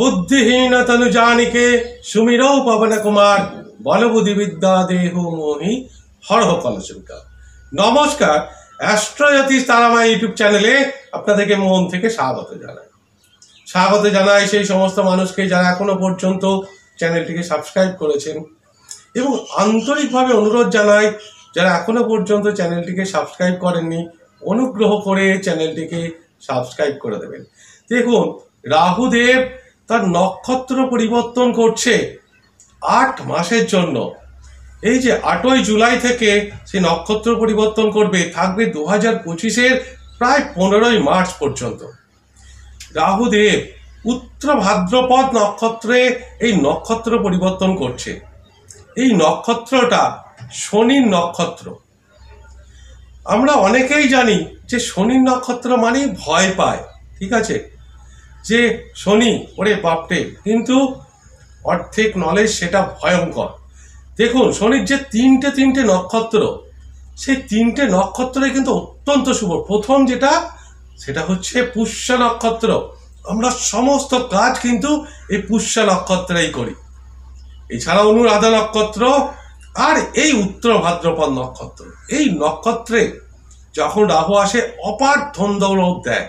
बुद्धिहीन तनु जानिके सुमिरो पवन कुमार बल बुद्धि विद्या देहु मोहि हर कलचुका। नमस्कार, অ্যাস্ট্রোজ্যোতিষ তারামা ইউটিউব চ্যানেলে আপনাদেরকে মন থেকে স্বাগত জানাই সেই সমস্ত মানুষকে যারা এখনো পর্যন্ত চ্যানেলটিকে সাবস্ক্রাইব করেছেন, এবং আন্তরিকভাবে অনুরোধ জানাই যারা এখনো পর্যন্ত চ্যানেলটিকে সাবস্ক্রাইব করেননি অনুগ্রহ করে চ্যানেলটিকে সাবস্ক্রাইব করে দেবেন। দেখুন, রাহুদেব তার নক্ষত্র পরিবর্তন করছে 8 মাসের জন্য। এই যে 8ই জুলাই থেকে সে নক্ষত্র পরিবর্তন করবে, থাকবে 2025-এর প্রায় 15ই মার্চ পর্যন্ত। রাহুদেব উত্তর ভাদ্রপদ নক্ষত্রে এই নক্ষত্র পরিবর্তন করছে। এই নক্ষত্রটা শনির নক্ষত্র। আমরা অনেকেই জানি যে শনির নক্ষত্র মানেই ভয় পায়, ঠিক আছে, যে শনি ওরে বাপরে, কিন্তু অর্ধেক নলেজ সেটা ভয়ঙ্কর। দেখুন, শনির যে তিনটে নক্ষত্র, সেই 3টে নক্ষত্রে কিন্তু অত্যন্ত শুভ। প্রথম সেটা হচ্ছে পুষ্য নক্ষত্র। আমরা সমস্ত কাজ কিন্তু এই পুষ্য নক্ষত্রেই করি। এছাড়া অনুরাধা নক্ষত্র আর এই উত্তর ভাদ্রপদ নক্ষত্র। এই নক্ষত্রে যখন রাহু আসে অপার ধন দৌলত দেয়।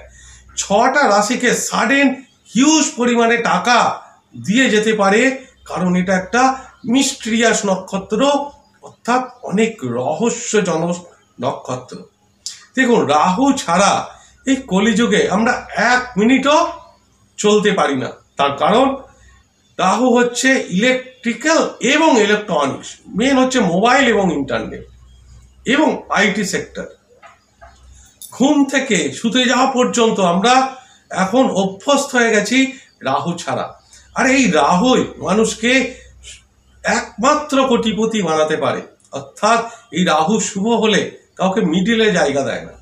6টা রাশিকে সাডেন হিউজ পরিমাণে টাকা দিয়ে যেতে পারে, কারণ এটা একটা মিস্ট্রিয়াস নক্ষত্র, অর্থাৎ অনেক রহস্যজনক নক্ষত্র। দেখুন, রাহু ছাড়া এই কলিযুগে আমরা 1 মিনিটও চলতে পারি না। তার কারণ রাহু হচ্ছে ইলেকট্রিক্যাল এবং ইলেকট্রনিক্স, মেন হচ্ছে মোবাইল এবং ইন্টারনেট এবং আইটি সেক্টর। ঘুম থেকে শুতে যাওয়া পর্যন্ত আমরা এখন অভ্যস্ত হয়ে গেছি রাহু ছাড়া। আর এই রাহুই মানুষকে একমাত্র কোটিপতি বানাতে পারে। অর্থাৎ এই রাহু শুভ হলে কাউকে মিডিলে জায়গা দেয় না।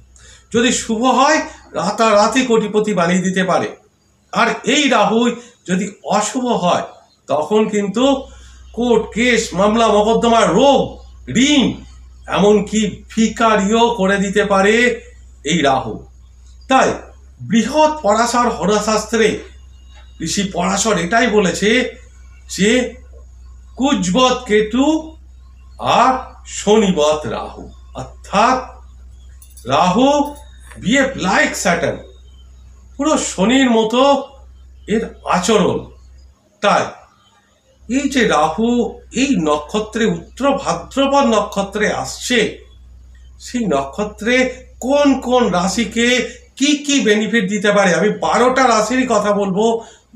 যদি শুভ হয় রাতারাতি কোটিপতি বানিয়ে দিতে পারে। আর এই রাহুই যদি অশুভ হয় তখন কিন্তু কোর্ট কেস মামলা মোকদ্দমা, রোগ ঋণ, এমনকি ভিখারিও করে দিতে পারে এই রাহু। তাই বৃহৎ পরাশর হরশাস্ত্রে ঋষি পরাশর এটাই বলেছে যে কুজবৎ কেতু আর শনিবৎ রাহু, অর্থাৎ রাহু বিহেভ লাইক স্যাটার্ন, পুরো শনির মতো এর আচরণ। তাই এই যে রাহু এই নক্ষত্রে উত্তর ভাদ্রপদ নক্ষত্রে আসছে, সেই নক্ষত্রে কোন কোন রাশিকে কি কি বেনিফিট দিতে পারে, আমি 12টা রাশির কথা বলবো।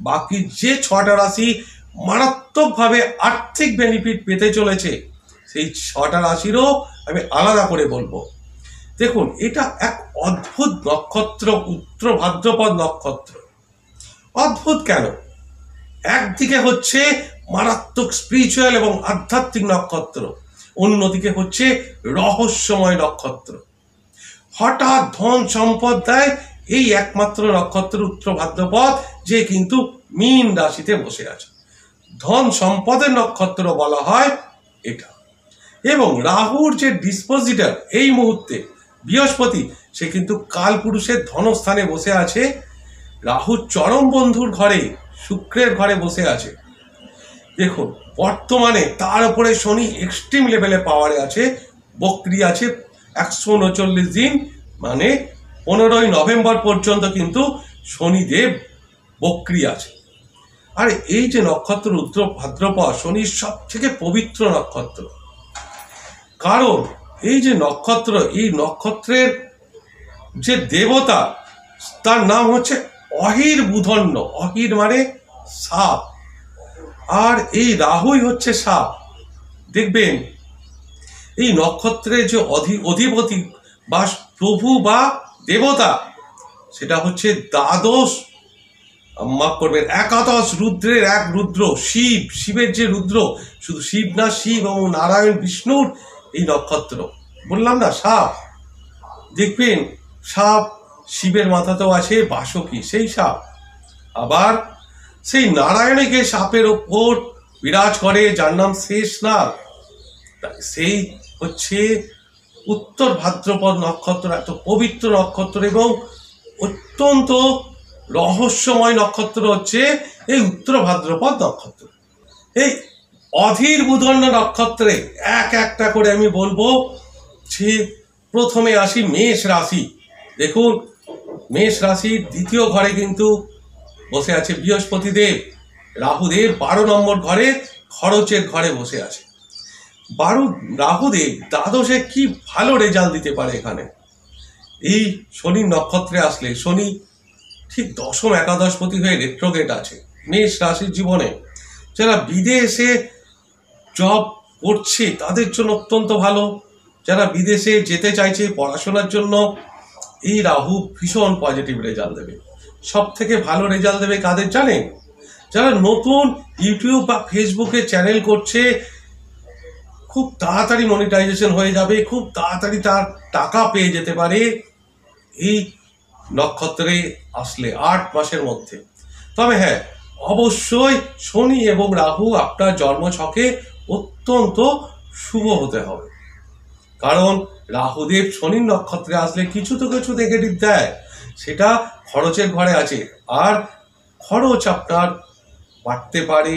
বাকি যে 6টা রাশি মারাত্মকভাবে আর্থিক বেনিফিট পেতে চলেছে, সেই 6টা রাশিরও আমি আলাদা করে বলবো। দেখুন, এটা এক অদ্ভুত নক্ষত্র, উত্তর ভাদ্রপদ নক্ষত্র। অদ্ভুত কেন? একদিকে হচ্ছে মারাত্মক স্পিরিচুয়াল এবং আধ্যাত্মিক নক্ষত্র, অন্যদিকে হচ্ছে রহস্যময় নক্ষত্র। হঠাৎ ধন সম্পদ দেয় এই একমাত্র নক্ষত্র উত্তর ভাদ্রপদ, যে কিন্তু মীন রাশিতে বসে আছে। ধন সম্পদের নক্ষত্র বলা হয় এটা। এবং রাহুর যে ডিসপোজিটর এই মুহূর্তে বৃহস্পতি, সে কিন্তু কালপুরুষের ধনস্থানে বসে আছে। রাহু চরম বন্ধুর ঘরে, শুক্রের ঘরে বসে আছে। দেখুন, বর্তমানে তার উপরে শনি এক্সট্রিম লেভেলে পাওয়ারে আছে, বক্রি আছে 139 দিন, মানে 15ই নভেম্বর পর্যন্ত কিন্তু শনিদেব বক্রি আছে। আর এই যে নক্ষত্র উত্তর ভাদ্রপদ, শনির সব থেকে পবিত্র নক্ষত্র। কারণ এই যে নক্ষত্র, এই নক্ষত্রের যে দেবতা, তার নাম হচ্ছে অহির বুধন্য। অহির মানে সাপ, আর এই রাহুই হচ্ছে সাপ। দেখবেন এই নক্ষত্রের যে অধিপতি বা প্রভু বা দেবতা, সেটা হচ্ছে দ্বাদশ, মাফ করবেন, 11 রুদ্রের এক রুদ্র শিব। শিবের যে রুদ্র, শুধু শিব না, শিব এবং নারায়ণ বিষ্ণুর এই নক্ষত্র। বললাম না সাপ, দেখবেন সাপ শিবের মাথাতেও আছে বাসকি, সেই সাপ। আবার সেই নারায়ণকে সাপের ওপর বিরাজ করে, যার নাম শেষনাগ। সেই হচ্ছে উত্তর ভাদ্রপদ নক্ষত্র, এত পবিত্র নক্ষত্র এবং অত্যন্ত রহস্যময় নক্ষত্র হচ্ছে এই উত্তর ভাদ্রপদ নক্ষত্র। এই অধীর বুধন্য নক্ষত্রে এক একটা করে আমি বলবো। যে প্রথমে আসি মেষ রাশি। দেখুন, মেষ রাশির দ্বিতীয় ঘরে কিন্তু বসে আছে বৃহস্পতি দেব। রাহুদেব 12 নম্বর ঘরে, খরচের ঘরে বসে আছে। রাহুদেব দ্বাদশে কি ভালো রেজাল্ট দিতে পারে এখানে। এই শনির নক্ষত্রে আসলে শনি ঠিক দশম একাদশপতি হয়ে রেট্রোগেট আছে মেষ রাশির জীবনে। যারা বিদেশে জব করছে তাদের জন্য অত্যন্ত ভালো। যারা বিদেশে যেতে চাইছে পড়াশোনার জন্য, এই রাহু ভীষণ পজিটিভ রেজাল্ট দেবে। সব থেকে ভালো রেজাল্ট দেবে কাদের জানেন? যারা নতুন ইউটিউব বা ফেসবুকে চ্যানেল করছে, খুব তাড়াতাড়ি মনিটাইজেশন হয়ে যাবে, খুব তাড়াতাড়ি তার টাকা পেয়ে যেতে পারে এই নক্ষত্রে আসলে 8 মাসের মধ্যে। তবে হ্যাঁ, অবশ্যই শনি এবং রাহু আপনার জন্মছকে অত্যন্ত শুভ হতে হবে। কারণ রাহুদেব শনির নক্ষত্রে আসলে কিছু তো কিছু নেগেটিভ দেয়, সেটা খরচের ঘরে আছে। আর খরচ আপনার বাড়তে পারে,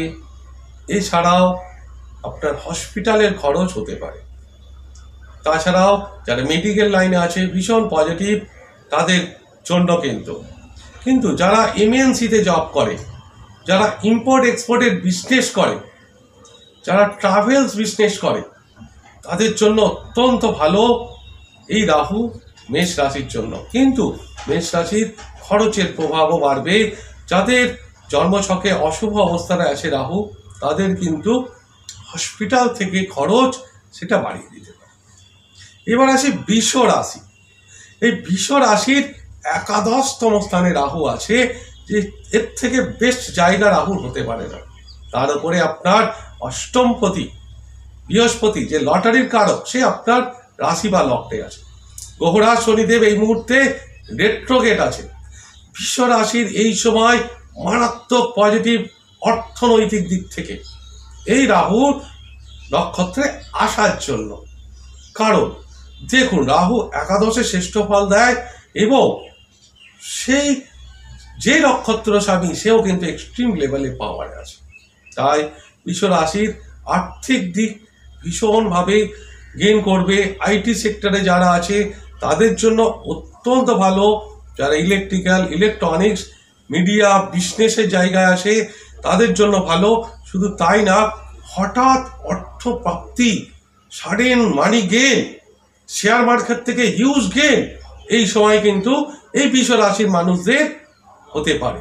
এছাড়াও আপনার হসপিটালের খরচ হতে পারে। তাছাড়াও যারা মেডিকেল লাইনে আছে ভীষণ পজিটিভ তাদের জন্য। কিন্তু যারা এমএনসিতে জব করে, যারা ইম্পোর্ট এক্সপোর্টের বিজনেস করে, যারা ট্রাভেলস বিজনেস করে, তাদের জন্য অত্যন্ত ভালো এই রাহু মেষ রাশির জন্য। কিন্তু মেষ রাশির খরচের প্রভাবও বাড়বে। যাদের জন্মছকে অশুভ অবস্থানে আছে রাহু, তাদের কিন্তু হসপিটাল থেকে খরচ সেটা বাড়িয়ে দিতে পারে। এবার আসি বৃষ রাশি। এই বৃষ রাশির একাদশতম স্থানে রাহু আছে, যে এর থেকে বেস্ট জায়গা রাহুর হতে পারে না। তার উপরে আপনার অষ্টমপতি বৃহস্পতি, যে লটারির কারক, সে আপনার রাশি বা লগ্নে আছে। গ্রহরাজ শনিদেব এই মুহূর্তে রেট্রোগেট আছে। বৃষ রাশির এই সময় মারাত্মক পজিটিভ অর্থনৈতিক দিক থেকে এই রাহুর নক্ষত্রে আসার জন্য। কারণ দেখুন, রাহু একাদশে শ্রেষ্ঠ ফল দেয় এবং সেই যে নক্ষত্র স্বামী সেও কিন্তু এক্সট্রিম লেভেলে পাওয়ার আছে। তাই বৃষ রাশির আর্থিক দিক ভীষণভাবে গেইন করবে। আইটি সেক্টরে যারা আছে তাদের জন্য অত্যন্ত ভালো। যারা ইলেকট্রিক্যাল, ইলেকট্রনিক্স, মিডিয়া, বিজনেসের জায়গায় আছে তাদের জন্য ভালো। শুধু তাই না, হঠাৎ অর্থ প্রাপ্তি, সাডেন মানি গেইন, শেয়ার মার্কেট থেকে হিউজ গেইন এই সময় কিন্তু এই বৃষ রাশির মানুষদের হতে পারে।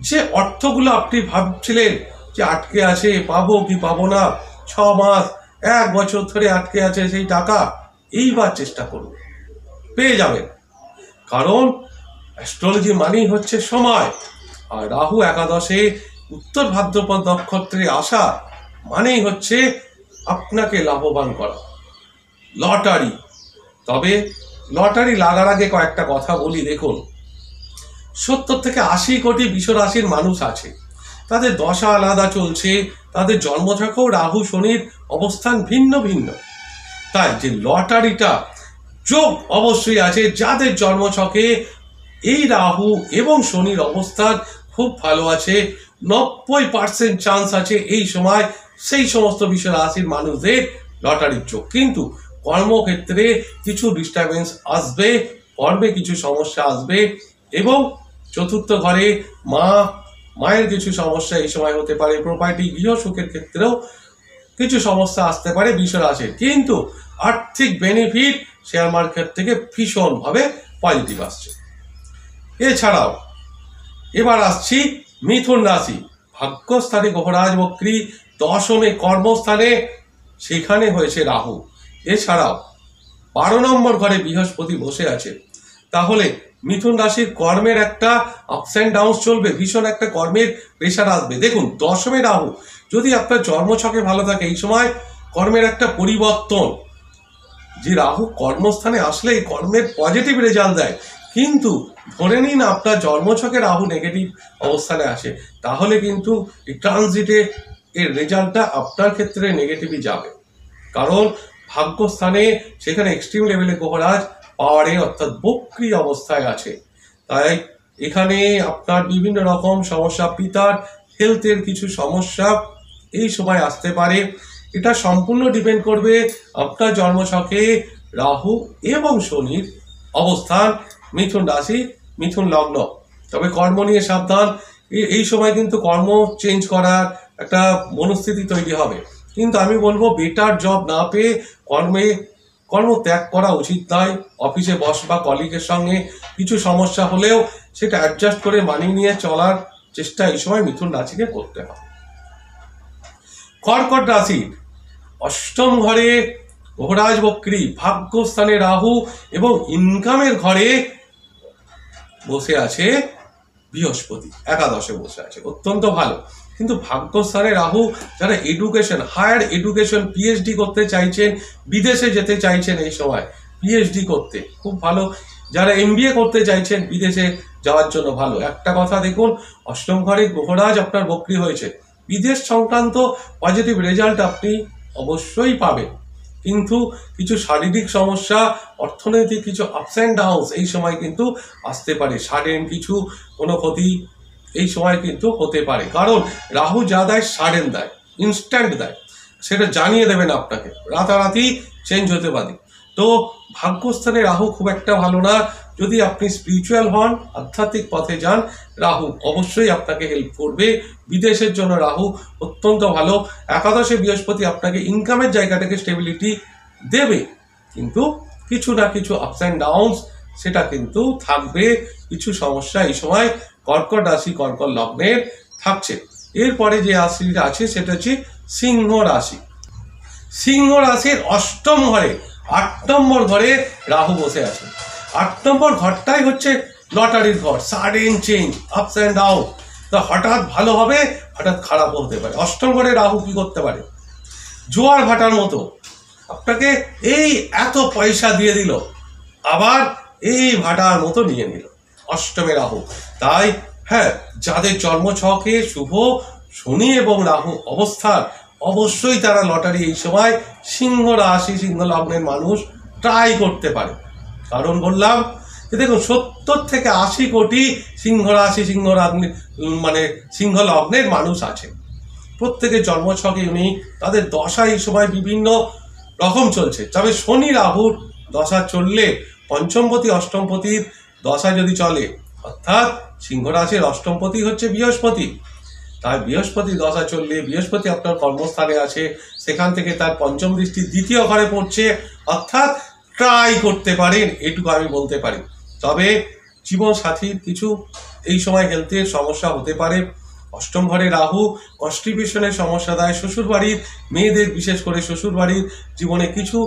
যে অর্থগুলো আপনি ভাবছিলেন যে আটকে আছে, পাবো কি পাবো না, 6 মাস 1 বছর ধরে আটকে আছে সেই টাকা, এইবার চেষ্টা করুন, পেয়ে যাবেন। কারণ অ্যাস্ট্রোলজি মানেই হচ্ছে সময়। আর রাহু একাদশে উত্তর ভাদ্রপদ নক্ষত্রে আসা মানেই হচ্ছে আপনাকে লাভবান করা। লটারি। তবে লটারি লাগার আগে কয়েকটা কথা বলি। দেখুন, 70 থেকে 80 কোটি বৃষ রাশির মানুষ আছে, তাদের দশা আলাদা চলছে, তাদের জন্মছকেও রাহু শনির অবস্থান ভিন্ন ভিন্ন। তাই যে লটারিটা যোগ অবশ্যই আছে। যাদের জন্মছকে এই রাহু এবং শনির অবস্থান খুব ভালো আছে, 90% চান্স আছে এই সময় সেই সমস্ত বৃষ রাশির মানুষদের লটারির যোগ। কিন্তু কর্মক্ষেত্রে কিছু ডিস্টারবেন্স আসবে, কর্মে কিছু সমস্যা আসবে এবং চতুর্থ ঘরে মায়ের কিছু সমস্যা এই সময় হতে পারে। প্রপার্টি, গৃহ সুখের ক্ষেত্রেও কিছু সমস্যা আসতে পারে বৃষ রাশির। কিন্তু আর্থিক বেনিফিট শেয়ার মার্কেট থেকে ভীষণভাবে পজিটিভ আসছে। এছাড়াও এবার আসছি মিথুন রাশি। ভাগ্যস্থানে গ্রহরাজ বক্রী, দশমে কর্মস্থানে সেখানে হয়েছে রাহু। এছাড়াও 12 নম্বর ঘরে বৃহস্পতি বসে আছে। তাহলে মিথুন রাশির কর্মের একটা আপস অ্যান্ড ডাউন চলবে, ভীষণ একটা কর্মের প্রেশার আসবে। দেখুন, দশমে রাহু যদি আপনার জন্মছকে ভালো থাকে, এই সময় কর্মের একটা পরিবর্তন। যে রাহু কর্মস্থানে আসলে কর্মের পজিটিভ রেজাল্ট দেয়। কিন্তু ধরে নিন আপনার জন্মছকে রাহু নেগেটিভ অবস্থানে আসে, তাহলে কিন্তু এই ট্রানজিটে এর রেজাল্টটা আপনার ক্ষেত্রে নেগেটিভই যাবে। কারণ ভাগ্যস্থানে সেখানে এক্সট্রিম লেভেলে গ্রহরাজ পাওয়ারে অর্থাৎ বক্রী অবস্থায় আছে। তাই এখানে আপনার বিভিন্ন রকম সমস্যা, পিতার হেলথের কিছু সমস্যা এই সময় আসতে পারে। এটা সম্পূর্ণ ডিপেন্ড করবে আপনার জন্মছকে রাহু এবং শনির অবস্থান, মিথুন রাশি, মিথুন লগ্ন। তবে কর্ম নিয়ে সাবধান, এই সময় কিন্তু কর্ম চেঞ্জ করার একটা মনস্থিতি তৈরি হবে। কিন্তু আমি বলবো বেটার জব না পেয়ে কর্ম ত্যাগ করা উচিত নয়। অফিসে বস বা কলিগের সঙ্গে কিছু সমস্যা হলেও সেটা অ্যাডজাস্ট করে মানিয়ে নিয়ে চলার চেষ্টা এই সময় মিথুন রাশিকে করতে হবে। কর্কট রাশি, অষ্টম ঘরে গ্রহরাজ বক্রী, ভাগ্যস্থানে রাহু এবং ইনকামের ঘরে বসে আছে বৃহস্পতি, একাদশে বসে আছে, অত্যন্ত ভালো। কিন্তু ভাগ্যস্থানে রাহু, যারা এডুকেশন, হায়ার এডুকেশন, পিএইচডি করতে চাইছেন, বিদেশে যেতে চাইছেন এই সময় পিএইচডি করতে, খুব ভালো। যারা এমবিএ করতে চাইছেন বিদেশে যাওয়ার জন্য ভালো। একটা কথা দেখুন, অষ্টম ঘরে গ্রহরাজ আপনার বক্রী হয়েছে, বিদেশ সংক্রান্ত পজিটিভ রেজাল্ট আপনি অবশ্যই পাবেন। কিন্তু কিছু শারীরিক সমস্যা, অর্থনৈতিক কিছু আপস অ্যান্ড ডাউনস এই সময় কিন্তু আসতে পারে। সাডেন কিছু কোনো ক্ষতি এই সময় কিন্তু হতে পারে, কারণ রাহু যা দেয় সাডেন দেয়, ইনস্ট্যান্ট দেয়, সেটা জানিয়ে দেবেন আপনাকে, রাতারাতি চেঞ্জ হতে পারে। তো ভাগ্যস্থানে রাহু খুব একটা ভালো না। যদি আপনি স্পিরিচুয়াল হন, আধ্যাত্মিক পথে যান, রাহু অবশ্যই আপনাকে হেল্প করবে। বিদেশের জন্য রাহু অত্যন্ত ভালো। একাদশে বৃহস্পতি আপনাকে ইনকামের জায়গাটাকে স্টেবিলিটি দেবে, কিন্তু কিছু না কিছু আপস অ্যান্ড ডাউনস সেটা কিন্তু থাকবে। কিছু সমস্যা এই সময় কর্কট রাশি, কর্কট লগ্নের থাকছে। এরপরে যে রাশিটা আছে সেটা হচ্ছে সিংহ রাশি। সিংহ রাশির অষ্টম ঘরে 8 নম্বর ঘরে রাহু বসে আছে। 8 নম্বর ঘরটাই হচ্ছে লটারির ঘর, sudden change, ups and down. তো হঠাৎ ভালো হবে, হঠাৎ খারাপও হতে পারে। অষ্টম ঘরে রাহু কি করতে পারে, জোয়ার ভাটার মতো আপনাকে এই এত পয়সা দিয়ে দিল, আবার এই ভাটার মতো নিয়ে নিল, অষ্টমে রাহু। তাই হ্যাঁ, যাদের জন্মছকে শুভ শনি এবং রাহু অবস্থান, অবশ্যই তারা লটারি এই সময় সিংহ রাশি, সিংহ লগ্নের মানুষ ট্রাই করতে পারে। কারণ বললাম যে দেখুন, 70 থেকে 80 কোটি সিংহ রাশি, সিংহ লগ্ন মানে সিংহ লগ্নের মানুষ আছে। প্রত্যেকের জন্মছকে উনি, তাদের দশা এই সময় বিভিন্ন রকম চলছে। তবে শনি রাহুর দশা চললে, পঞ্চমপতি অষ্টমপতির দশা যদি চলে, অর্থাৎ সিংহ রাশির অষ্টমপতি হচ্ছে বৃহস্পতি, তাই বৃহস্পতি দশা চললে, বৃহস্পতি আপনার কর্মস্থানে আছে, সেখান থেকে তার পঞ্চম দৃষ্টি দ্বিতীয় ঘরে পড়ছে, অর্থাৎ ট্রাই করতে পারেন, এটুকু আমি বলতে পারি। তবে জীবন সাথীর কিছু এই সময় হেলথের সমস্যা হতে পারে। অষ্টম ঘরে রাহু কনস্টিপেশনের সমস্যা দেয়। শ্বশুরবাড়ির মেয়েদের, বিশেষ করে শ্বশুরবাড়ির জীবনে কিছু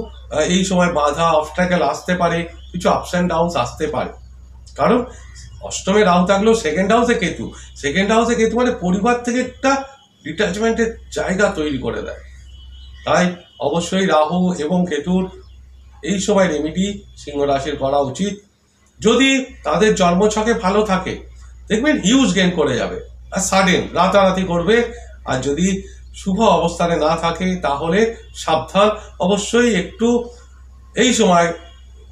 এই সময় বাধা, অবস্ট্যাকেল আসতে পারে, কিছু আপস অ্যান্ড ডাউনস আসতে পারে। কারণ অষ্টমে রাহু থাকলেও সেকেন্ড হাউসে কেতু, সেকেন্ড হাউসে কেতু মানে পরিবার থেকে একটা ডিট্যাচমেন্টের জায়গা তৈরি করে দেয়। তাই অবশ্যই রাহু এবং কেতুর এই সময় রেমিডি সিংহ রাশির করা উচিত। যদি তাদের জন্মছকে ভালো থাকে, দেখবেন হিউজ গেইন করে যাবে, আর সাডেন রাতারাতি করবে। আর যদি শুভ অবস্থানে না থাকে তাহলে সাবধান। অবশ্যই একটু এই সময়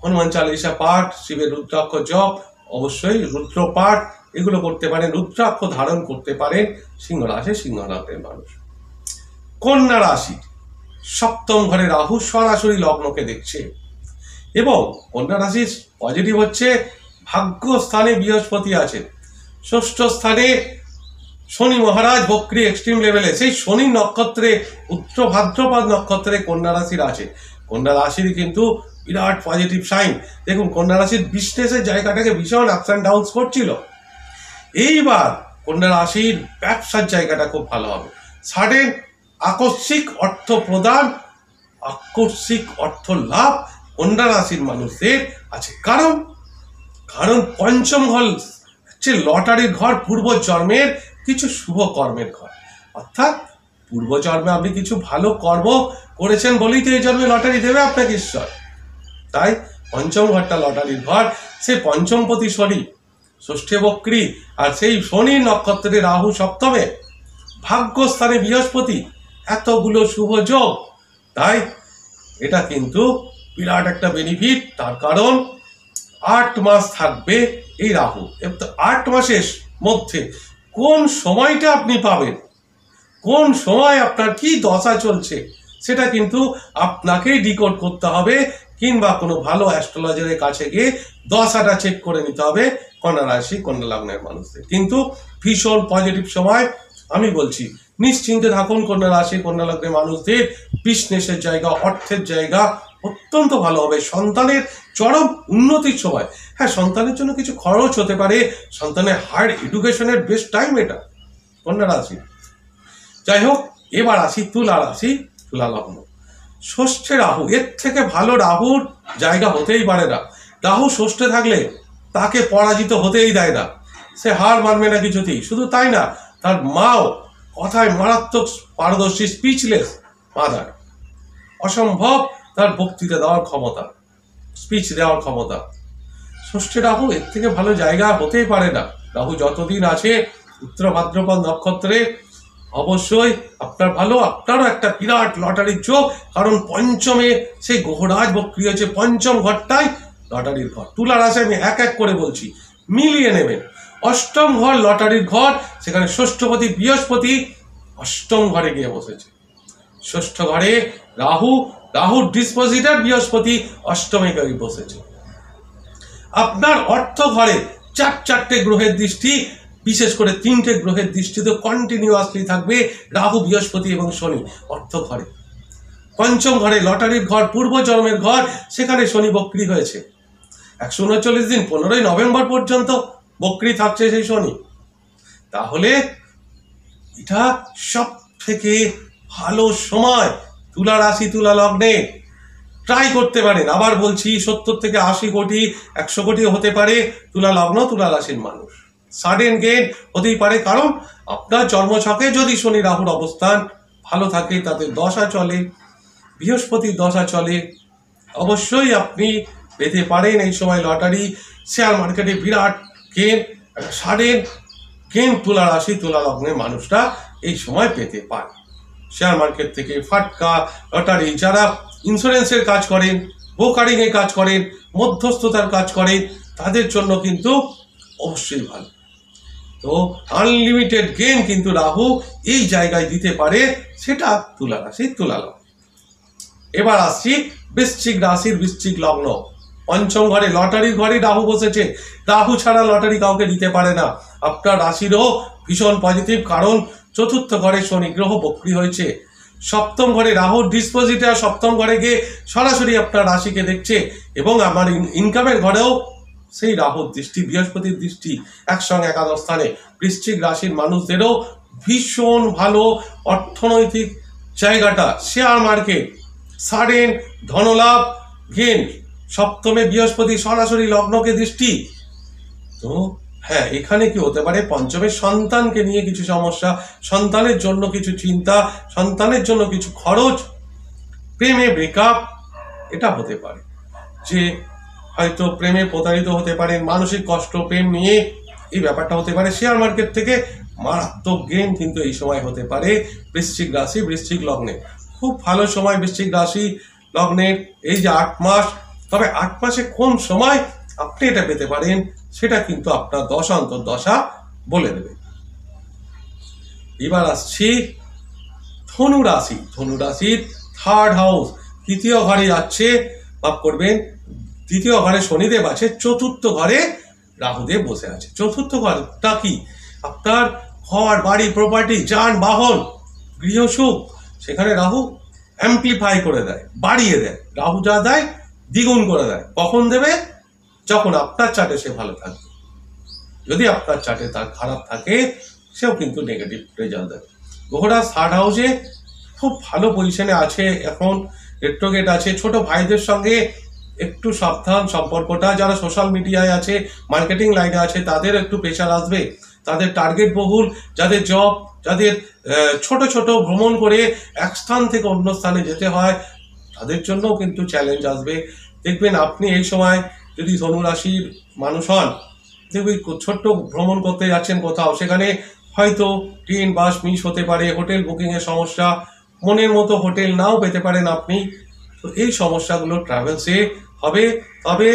হনুমান চালিসা পাঠ, শিবের রুদ্রাক্ষ জপ, অবশ্যই রুদ্র পাঠ এগুলো করতে পারেন, রুদ্রাক্ষ ধারণ করতে পারেন সিংহ রাশি, সিংহ লগ্নের মানুষ। কন্যা রাশি, সপ্তম ঘরে রাহু সরাসরি লগ্নকে দেখছে এবং কন্যা রাশির পজিটিভ হচ্ছে ভাগ্যস্থানে বৃহস্পতি আছে, ষষ্ঠ স্থানে শনি মহারাজ বক্রী এক্সট্রিম লেভেলে, সেই শনি নক্ষত্রে, উত্তর ভাদ্রপদ নক্ষত্রে কন্যা রাশির আছে। কন্যা রাশির কিন্তু বিরাট পজিটিভ সাইন। দেখুন, কন্যা রাশির বিজনেসের জায়গাটাকে ভীষণ আপস অ্যান্ড ডাউনস করছিল, এইবার কন্যা রাশির ব্যবসার জায়গাটা খুব ভালো হবে। সাডেন আকস্মিক অর্থ প্রদান, আকস্মিক অর্থ লাভ কন্যা রাশির মানুষদের আছে। কারণ পঞ্চম ঘর হচ্ছে লটারির ঘর, পূর্বজন্মের কিছু শুভ কর্মের ঘর। অর্থাৎ পূর্বজন্মে আপনি কিছু ভালো কর্ম করেছেন বলেই তো এই জন্মে লটারি দেবে আপনাকে ঈশ্বর। তাই পঞ্চম ঘরটা লটারির ঘর। সে পঞ্চমপতি শনি ষষ্ঠে বক্রী, আর সেই শনি নক্ষত্রে রাহু সপ্তমে, ভাগ্যস্থানে বৃহস্পতি, এতগুলো শুভ যোগ। তাই এটা কিন্তু বিরাট একটা বেনিফিট। তার কারণ 8 মাস থাকবে এই রাহু। 8 মাসের মধ্যে কোন সময়টা আপনি পাবেন, কোন সময় আপনার কি দশা চলছে, সেটা কিন্তু আপনাকেই ডিকোড করতে হবে, কিংবা কোনো ভালো অ্যাস্ট্রোলজারের কাছে গিয়ে দশাটা চেক করে নিতে হবে কন্যা রাশি কন্যা লগ্নের মানুষদের। কিন্তু ভীষণ পজিটিভ সময়, আমি বলছি নিশ্চিন্তে থাকুন। কন্যা রাশি কন্যা লগ্নের মানুষদের বিজনেসের জায়গা, অর্থের জায়গা অত্যন্ত ভালো হবে। সন্তানের চরম উন্নতির সময়। হ্যাঁ, সন্তানের জন্য কিছু খরচ হতে পারে, সন্তানের হায়ার এডুকেশনের বেস্ট টাইম এটা কন্যা রাশি। যাই হোক, এবার আসি তুলা রাশি তুলা লগ্ন। ষষ্ঠে রাহু, এর থেকে ভালো রাহুর জায়গা হতেই পারে না। রাহু ষষ্ঠে থাকলে তাকে পরাজিত হতেই দেয় না, সে হার মানবে না কিছুতেই। শুধু তাই না, তার মাও কথায় মারাত্মক পারদর্শী, স্পিচলেস মাদার, অসম্ভব তার বক্তৃতা দেওয়ার ক্ষমতা, স্পিচ দেওয়ার ক্ষমতা। ষষ্ঠে রাহু, এর থেকে ভালো জায়গা হতেই পারে না। রাহু যতদিন আছে উত্তর ভাদ্রপদ নক্ষত্রে, অবশ্যই আপনার ভালো, আপনারও একটা বিরাট লটারির যোগ। কারণ পঞ্চমে সেই গ্রহরাজ বক্রি হয়েছে, পঞ্চম ঘরটাই লটারির ঘর। তুলা রাশি আমি এক এক করে বলছি, মিলিয়ে নেবেন। অষ্টম ঘর লটারির ঘর, সেখানে ষষ্ঠপতি বৃহস্পতি অষ্টম ঘরে গিয়ে বসেছে। ষষ্ঠ ঘরে রাহু, রাহুর ডিসপোজিটর বৃহস্পতি অষ্টমে গিয়ে বসেছে। আপনার অর্থ ঘরে চারটে গ্রহের দৃষ্টি, বিশেষ করে 3টে গ্রহের দৃষ্টি তো কন্টিনিউয়াসলি থাকবে, রাহু বৃহস্পতি এবং শনি অর্থ ঘরে। পঞ্চম ঘরে লটারির ঘর, পূর্ব জন্মের ঘর, সেখানে শনি বক্রি হয়েছে 139 দিন, 15ই নভেম্বর পর্যন্ত বক্রি থাকছে সেই শনি। তাহলে এটা সব থেকে ভালো সময় তুলা রাশি তুলা লগ্নে। ট্রাই করতে পারেন। আবার বলছি, 70 থেকে 80 কোটি 100 কোটি হতে পারে তুলা লগ্ন তুলা রাশির মানুষ। সাডেন গেইন হতেই পারে, কারণ আপনার জন্মছকে যদি শনি রাহুর অবস্থান ভালো থাকে, তাতে দশা চলে, বৃহস্পতির দশা চলে, অবশ্যই আপনি পেতে পারেন এই সময় লটারি, শেয়ার মার্কেটে বিরাট গেইন, সাডেন গেইন তুলা রাশি তুলা লগ্নের মানুষরা এই সময় পেতে পারে। শেয়ার মার্কেট থেকে ফাটকা, লটারি, যারা ইন্স্যুরেন্সের কাজ করেন, ব্রোকারিং এর কাজ করেন, মধ্যস্থতার কাজ করেন, তাদের জন্য কিন্তু অবশ্যই ভালো। তো আনলিমিটেড গেইন কিন্তু রাহু এই জায়গায় দিতে পারে, সেটা তুলা রাশি তুলা লগ্ন। এবার আসছি বৃশ্চিক রাশির বৃশ্চিক লগ্ন। পঞ্চম ঘরে লটারির ঘরে রাহু বসেছে। রাহু ছাড়া লটারি কাউকে দিতে পারে না। আপনার রাশিরও ভীষণ পজিটিভ, কারণ চতুর্থ ঘরে শনি গ্রহ বক্রি হয়েছে। সপ্তম ঘরে রাহুর ডিসপোজিটর সপ্তম ঘরে গিয়ে সরাসরি আপনার রাশিকে দেখছে, এবং আমার ইনকামের ঘরেও সেই রাহুর দৃষ্টি, বৃহস্পতির দৃষ্টি একসঙ্গে একাদশ স্থানে। বৃশ্চিক রাশির মানুষদেরও ভীষণ ভালো অর্থনৈতিক জায়গাটা, শেয়ার মার্কেট, সাডেন ধনলাভ, গেন। সপ্তমে বৃহস্পতি সরাসরি লগ্নকে দৃষ্টি। তো হ্যাঁ, এখানে কি হতে পারে, পঞ্চমে সন্তানকে নিয়ে কিছু সমস্যা, সন্তানের জন্য কিছু চিন্তা, সন্তানের জন্য কিছু খরচ, প্রেমে ব্রেকআপ, এটা হতে পারে। যে হয়তো প্রেমে প্রতারিত হতে পারেন, মানসিক কষ্ট প্রেম নিয়ে এই ব্যাপারটা হতে পারে। শেয়ার মার্কেট থেকে মারাত্মক গেইন কিন্তু এই সময় হতে পারে বৃশ্চিক রাশি বৃশ্চিক লগ্নে। খুব ভালো সময় বৃশ্চিক রাশি লগ্নের এই যে 8 মাস। তবে 8 মাসে কোন সময় আপনি এটা পেতে পারেন, সেটা কিন্তু আপনার দশা অন্তর্দশা বলে দেবে। এবার আসছি ধনু রাশি। ধনু রাশির 3rd হাউস, তৃতীয় ঘরে যাচ্ছে, মাফ করবেন, দ্বিতীয় ঘরে শনিদেব আছে, চতুর্থ ঘরে রাহুদেব বসে আছে। চতুর্থ ঘরটা কি, আপনার ঘর বাড়ি প্রপার্টি যানবাহন গৃহসুখ, সেখানে রাহু অ্যাম্পলিফাই করে দেয়, বাড়িয়ে দেয়। রাহু যা দেয় দ্বিগুণ করে দেয়। কখন দেবে, যখন আপনার চার্টে সে ভালো থাকবে। যদি আপনার চার্টে তার খারাপ থাকে, সেও কিন্তু নেগেটিভ রেজাল্ট দেবে। গ্রহরাজ 3rd হাউসে খুব ভালো পজিশনে আছে, এখন রেট্রোগেট আছে। ছোট ভাইদের সঙ্গে একটু সাবধান সম্পর্কটা। যারা সোশ্যাল মিডিয়ায় আছে, মার্কেটিং লাইনে আছে, তাদের একটু প্রেশার আসবে, তাদের টার্গেট বহুল, যাদের জব, যাদের ছোট ছোট ভ্রমণ করে এক স্থান থেকে অন্য স্থানে যেতে হয়, তাদের জন্যও কিন্তু চ্যালেঞ্জ আসবে। দেখবেন আপনি এই সময় যদি ধনু রাশির মানুষ হন, দেখবেন ছোট্ট ভ্রমণ করতে যাচ্ছেন কোথাও, সেখানে হয়তো ট্রেন বাস মিস হতে পারে, হোটেল বুকিংয়ের সমস্যা, মনের মতো হোটেল নাও পেতে পারেন আপনি। তো এই সমস্যাগুলো ট্রাভেলসে হবে। তবে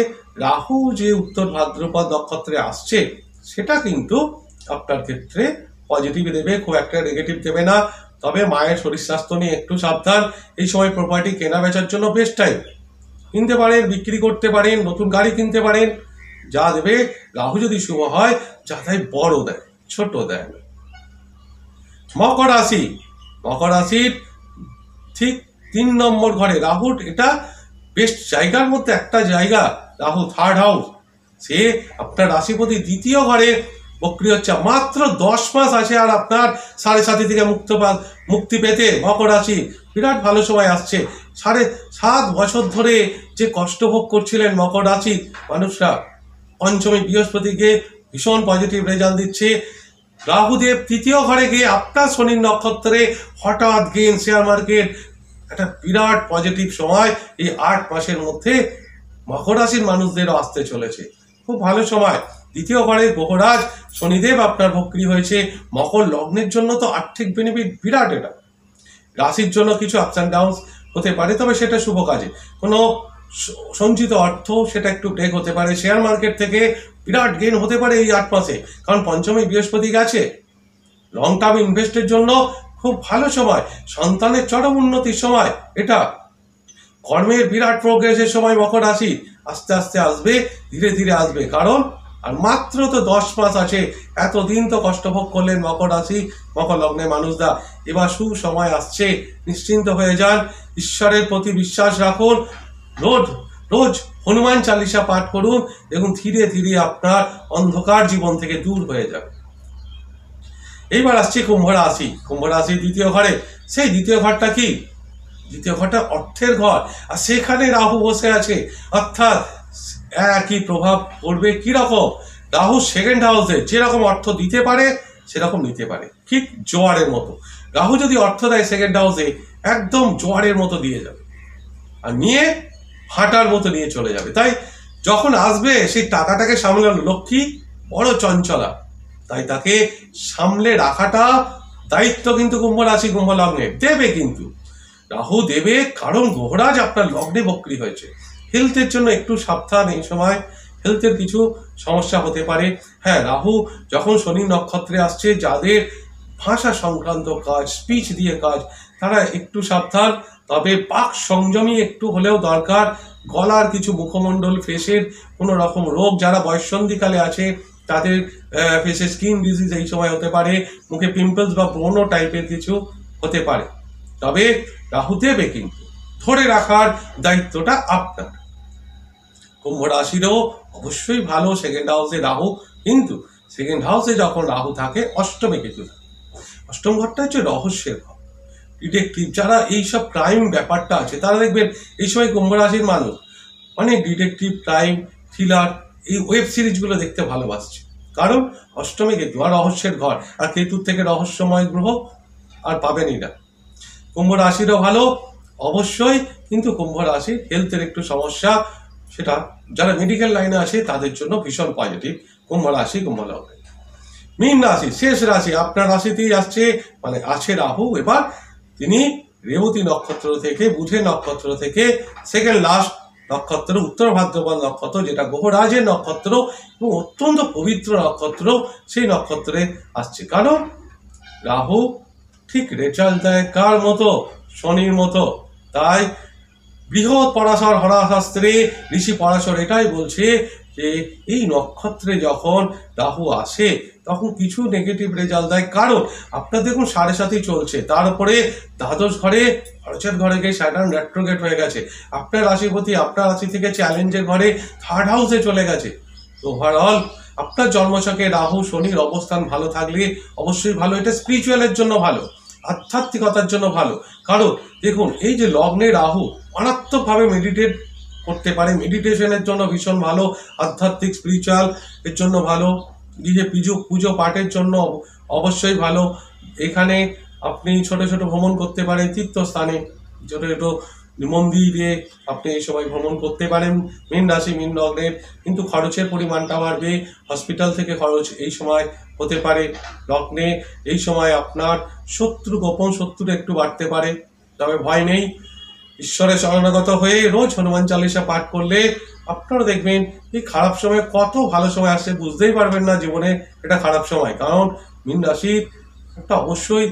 রাহু যে উত্তর ভাদ্রপদ নক্ষত্রে আসছে সেটা কিন্তু আপনার ক্ষেত্রে পজিটিভ দেবে, খুব একটা নেগেটিভ দেবে না। তবে মায়ের শরীর স্বাস্থ্য নিয়ে একটু সাবধান। এই সময় প্রপার্টি কেনা বেচার জন্য বেস্ট টাইম। কিনতে পারেন, বিক্রি করতে পারেন, নতুন গাড়ি কিনতে পারেন। যা দেবে রাহু যদি শুভ হয়, যা তাই বড় দেয়, ছোট দেয় না। মকর রাশি, মকর রাশির ঠিক 3 নম্বর ঘরে রাহুর, এটা বেস্ট জায়গার মধ্যে একটা জায়গা। রাহু থার্ড হাউস, সে আপনার রাশিপতি দ্বিতীয় ঘরে বক্রি হচ্ছে। মাত্র 10 মাস আছে আর আপনার 7.5 থেকে মুক্তি পেতে মকর রাশি বিরাট ভালো সময় আসছে। 7.5 বছর ধরে যে কষ্ট ভোগ করছিলেন মকর রাশি মানুষরা, পঞ্চমী বৃহস্পতিকে ভীষণ পজিটিভ রেজাল্ট দিচ্ছে। রাহুদেব তৃতীয় ঘরে গিয়ে আপনার শনির নক্ষত্রে হঠাৎ গেন, শেয়ার মার্কেট, একটা বিরাট পজিটিভ সময় এই 8 মাসের মধ্যে মকর রাশির মানুষদেরও আসতে চলেছে। খুব ভালো সময়। দ্বিতীয় ঘরে গ্রহরাজ শনিদেব আপনার বক্রি হয়েছে। মকর লগ্নের জন্য তো আর্থিক বেনিফিট বিরাট। এটা রাশির জন্য কিছু আপস অ্যান্ড ডাউন হতে পারে, তবে সেটা শুভ কাজে। কোনো সঞ্চিত অর্থ সেটা একটু ব্রেক হতে পারে। শেয়ার মার্কেট থেকে বিরাট গেন হতে পারে এই 8 মাসে, কারণ পঞ্চমী বৃহস্পতি গেছে। লং টার্ম ইনভেস্টের জন্য খুব ভালো সময়। সন্তানের চরম উন্নতির সময় এটা। কর্মের বিরাট প্রোগ্রেসের সময় মকর রাশি আস্তে আস্তে আসবে, ধীরে ধীরে আসবে। কারণ আর মাত্র তো 10 মাস আছে। এতদিন তো কষ্টভোগ করলেন মকর রাশি, মকর লগ্নে মানুষরা। এবার সুসময় আসছে, নিশ্চিন্ত হয়ে যান। ঈশ্বরের প্রতি বিশ্বাস রাখুন। রোজ রোজ হনুমান চালিসা পাঠ করুন, এবং ধীরে ধীরে আপনার অন্ধকার জীবন থেকে দূর হয়ে যাবে। এইবার আসছে কুম্ভ রাশি। কুম্ভ রাশির দ্বিতীয় ঘরে, সেই দ্বিতীয় ঘরটা কি? দ্বিতীয় ঘরটা অর্থের ঘর, আর সেখানে রাহু বসে আছে। অর্থাৎ একই প্রভাব পড়বে। কিরকম? রাহু সেকেন্ড হাউসে যেরকম অর্থ দিতে পারে সেরকম নিতে পারে, ঠিক জোয়ারের মতো। রাহু যদি অর্থ দেয় সেকেন্ড হাউসে, একদম জোয়ারের মতো দিয়ে যাবে, আর নিয়ে হাঁটার মতো নিয়ে চলে যাবে। তাই যখন আসবে সেই টাকাটাকে সামলানো, লক্ষ্মী বড় চঞ্চলা, তাই তাকে সামলে রাখাটা দায়িত্ব কিন্তু কুম্ভ রাশি, কুম্ভ লগ্নে দেবে। কিন্তু রাহু দেবে, কারণ গ্রহরাজ আপনার লগ্নে বক্রি হয়েছে। হেলথের জন্য একটু সাবধান এই সময়। হেলথের কিছু সমস্যা হতে পারে। হ্যাঁ, রাহু যখন শনি নক্ষত্রে আসছে, যাদের ভাষা সংক্রান্ত কাজ, স্পিচ দিয়ে কাজ, তারা একটু সাবধান। তবে পাক সংযমী একটু হলেও দরকার। গলার কিছু মুখমণ্ডল, ফেসের কোনো রকম রোগ, যারা বয়ঃসন্ধিকালে আছে তাদের ফেসে স্কিন ডিজিজ এই সময় হতে পারে। মুখে পিম্পলস বা ব্রণ টাইপের কিছু হতে পারে। তবে রাহু দেবে, কিন্তু ধরে রাখার দায়িত্বটা আপনার। কুম্ভ রাশিরও অবশ্যই ভালো সেকেন্ড হাউসে রাহু, কিন্তু সেকেন্ড হাউসে যখন রাহু থাকে, অষ্টমে কেতু থাকে। অষ্টম ঘরটা হচ্ছে রহস্যের ঘর। ডিটেকটিভ যারা এইসব ক্রাইম ব্যাপারটা আছে, তারা দেখবেন এই সময় কুম্ভ রাশির মানুষ অনেক ডিটেকটিভ, ক্রাইম, থ্রিলার, এই ওয়েব সিরিজগুলো দেখতে ভালোবাসছে। কারণ অষ্টমে কেতু আর রহস্যের ঘর, আর কেতুর থেকে রহস্যময় গ্রহ আর পাবেনই না। কুম্ভ রাশিরও ভালো অবশ্যই, কিন্তু কুম্ভ রাশির হেলথের একটু সমস্যা, সেটা যারা মেডিকেল লাইনে আছে তাদের জন্য ভীষণ পজিটিভ কুম্ভ রাশি, কুম্ভ লগ্ন। মীন রাশি, শেষ রাশি, আপনার রাশিতেই আসছে, মানে আছে রাহু। এবার তিনি রেবতী নক্ষত্র থেকে, বুধের নক্ষত্র থেকে, সেকেন্ড লাস্ট নক্ষত্র উত্তর ভাদ্রপদ নক্ষত্র, যেটা গ্রহরাজের নক্ষত্র এবং অত্যন্ত পবিত্র নক্ষত্র, সেই নক্ষত্রে আসছে। কারণ রাহু ঠিক রেজাল্ট দেয় কার মতো? শনির মতো। তাই বৃহৎ পরাশর হরাশাস্ত্রে ঋষি পরাশর এটাই বলছে যে এই নক্ষত্রে যখন রাহু আসে তখন কিছু নেগেটিভ রেজাল্ট দেয়। কারণ আপনার দেখুন 7.5 চলছে, তার উপরে দ্বাদশ ঘরে, খরচের ঘরে গিয়ে স্যাটার্ন রেট্রোগেট হয়ে গেছে। আপনার রাশিপতি আপনার রাশি থেকে চ্যালেঞ্জের ঘরে থার্ড হাউসে চলে গেছে। তো ওভারঅল আপনার জন্মছকে রাহু শনির অবস্থান ভালো থাকলে অবশ্যই ভালো। এটা স্পিরিচুয়ালের জন্য ভালো, আধ্যাত্মিকতার জন্য ভালো। কারণ দেখুন এই যে লগ্নে রাহু মারাত্মকভাবে মেডিটেট করতে পারে, মেডিটেশনের জন্য ভীষণ ভালো, আধ্যাত্মিক স্পিরিচুয়াল এর জন্য ভালো, নিজে পুজো পাঠের জন্য অবশ্যই ভালো। এখানে আপনি ছোট ছোট ভ্রমণ করতে পারেন, তীর্থস্থানে ছোট ছোট মন্দিরে আপনি এই সময় ভ্রমণ করতে পারেন। মীন রাশি, মীন লগ্নের। কিন্তু খরচের পরিমাণটা বাড়বে, হসপিটাল থেকে খরচ এই সময় হতে পারে। লগ্নে এই সময় আপনার শত্রু, গোপন শত্রু একটু বাড়তে পারে, তবে ভয় নেই। ঈশ্বরের শরণাগত হয়ে রোজ হনুমান চালিসা পাঠ করলে আপনারা দেখবেন এই খারাপ সময় কত ভালো সময় আসছে, বুঝতেই পারবেন না জীবনে এটা খারাপ সময়। কারণ মীন রাশির একটা অবশ্যই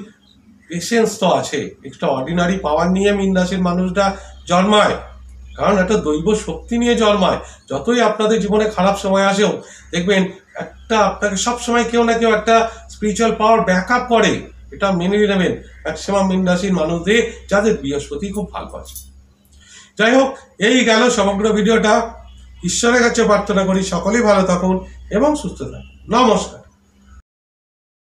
পেশেন্স তো আছে, একটা অর্ডিনারি পাওয়ার নিয়ে মীন রাশির মানুষরা জন্মায়, কারণ একটা দৈব শক্তি নিয়ে জন্মায়। যতই আপনাদের জীবনে খারাপ সময় আসেও দেখবেন একটা আপনাকে সবসময় কেউ না কেউ একটা স্পিরিচুয়াল পাওয়ার ব্যাক আপ করে, এটা মেনে নেবেন ম্যাক্সিমাম মীন রাশির মানুষদের যাদের বৃহস্পতি খুব ভালো আছে। যাই হোক, এই গেল সমগ্র ভিডিওটা। ঈশ্বরের কাছে প্রার্থনা করি সকলেই ভালো থাকুন এবং সুস্থ থাকুন। নমস্কার।